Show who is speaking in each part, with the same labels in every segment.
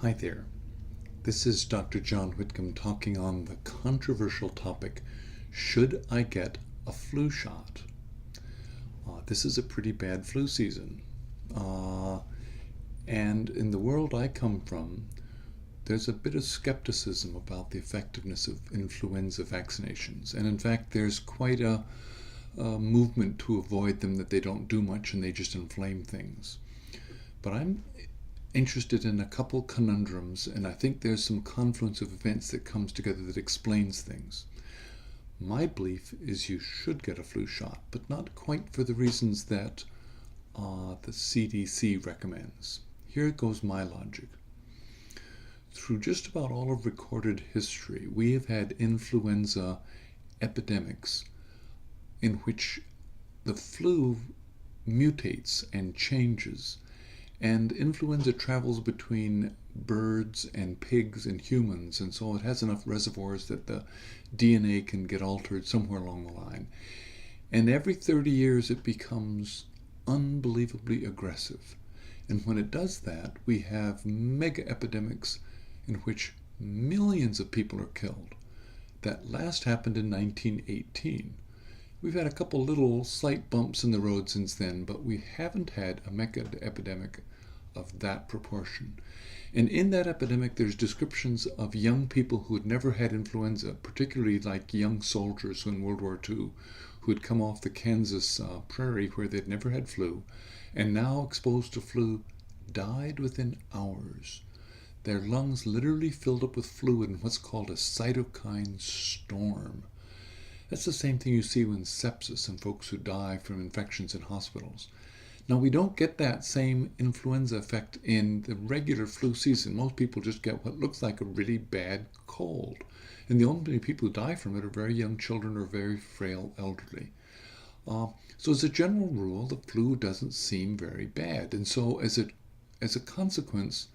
Speaker 1: Hi there. This is Dr. John Whitcomb talking on the controversial topic, should I get a flu shot? This is a pretty bad flu season. And in the world I come from, there's a bit of skepticism about the effectiveness of influenza vaccinations. And in fact, there's quite a movement to avoid them, that they don't do much and they just inflame things. But I'm interested in a couple conundrums, and I think there's some confluence of events that comes together that explains things. My belief is you should get a flu shot, but not quite for the reasons that the CDC recommends. Here goes my logic. Through just about all of recorded history, we have had influenza epidemics in which the flu mutates and changes. And influenza travels between birds and pigs and humans, and so it has enough reservoirs that the DNA can get altered somewhere along the line. And every 30 years it becomes unbelievably aggressive. And when it does that, we have mega epidemics in which millions of people are killed. That last happened in 1918. We've had a couple little slight bumps in the road since then, but we haven't had a mega epidemic of that proportion. And in that epidemic, there's descriptions of young people who had never had influenza, particularly like young soldiers in World War II, who had come off the Kansas prairie where they'd never had flu, and now exposed to flu, died within hours. Their lungs literally filled up with fluid in what's called a cytokine storm. That's the same thing you see with sepsis and folks who die from infections in hospitals. Now, we don't get that same influenza effect in the regular flu season. Most people just get what looks like a really bad cold. And the only people who die from it are very young children or very frail elderly. So as a general rule, the flu doesn't seem very bad. And so as a consequence,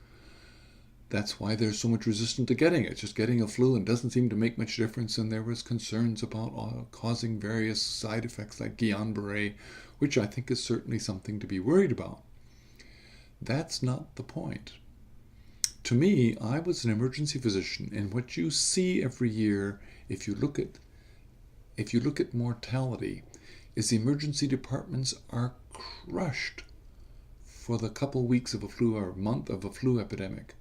Speaker 1: that's why there's so much resistance to getting it. Just getting a flu and doesn't seem to make much difference, and there was concerns about causing various side effects like Guillain-Barré, which I think is certainly something to be worried about. That's not the point. To me, I was an emergency physician, and what you see every year, if you look at mortality, is the emergency departments are crushed for the couple weeks of a flu or a month of a flu epidemic.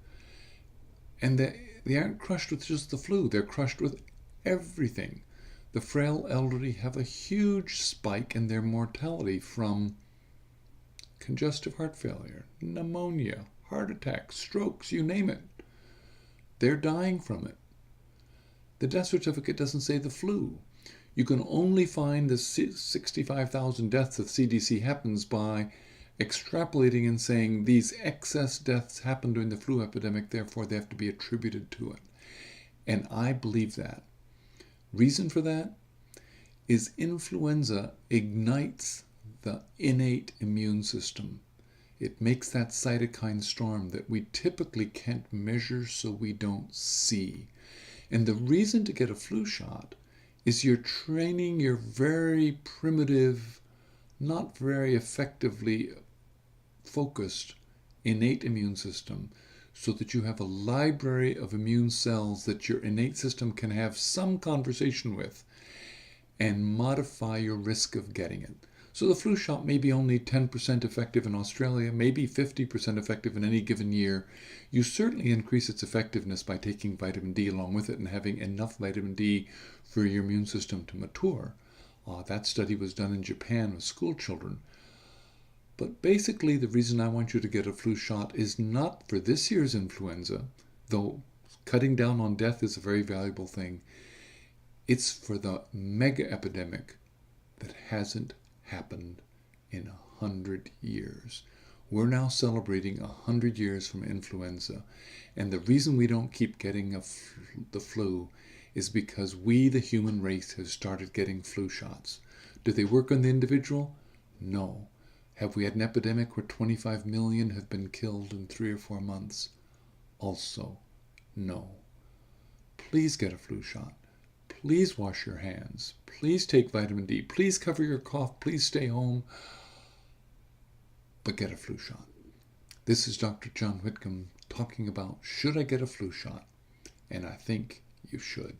Speaker 1: And they aren't crushed with just the flu, they're crushed with everything. The frail elderly have a huge spike in their mortality from congestive heart failure, pneumonia, heart attacks, strokes, you name it. They're dying from it. The death certificate doesn't say the flu. You can only find the 65,000 deaths that CDC happens by extrapolating and saying these excess deaths happened during the flu epidemic, therefore they have to be attributed to it. And I believe that. Reason for that is influenza ignites the innate immune system. It makes that cytokine storm that we typically can't measure, so we don't see. And the reason to get a flu shot is you're training your very primitive, not very effectively focused innate immune system, so that you have a library of immune cells that your innate system can have some conversation with and modify your risk of getting it. So the flu shot may be only 10% effective in Australia, maybe 50% effective in any given year. You certainly increase its effectiveness by taking vitamin D along with it and having enough vitamin D for your immune system to mature. That study was done in Japan with school children. But basically, the reason I want you to get a flu shot is not for this year's influenza, though cutting down on death is a very valuable thing. It's for the mega epidemic that hasn't happened in 100 years. We're now celebrating 100 years from influenza, and the reason we don't keep getting the flu is because we, the human race, have started getting flu shots. Do they work on the individual? No. Have we had an epidemic where 25 million have been killed in 3 or 4 months? Also, no. Please get a flu shot. Please wash your hands. Please take vitamin D. Please cover your cough. Please stay home. But get a flu shot. This is Dr. John Whitcomb talking about should I get a flu shot? And I think you should.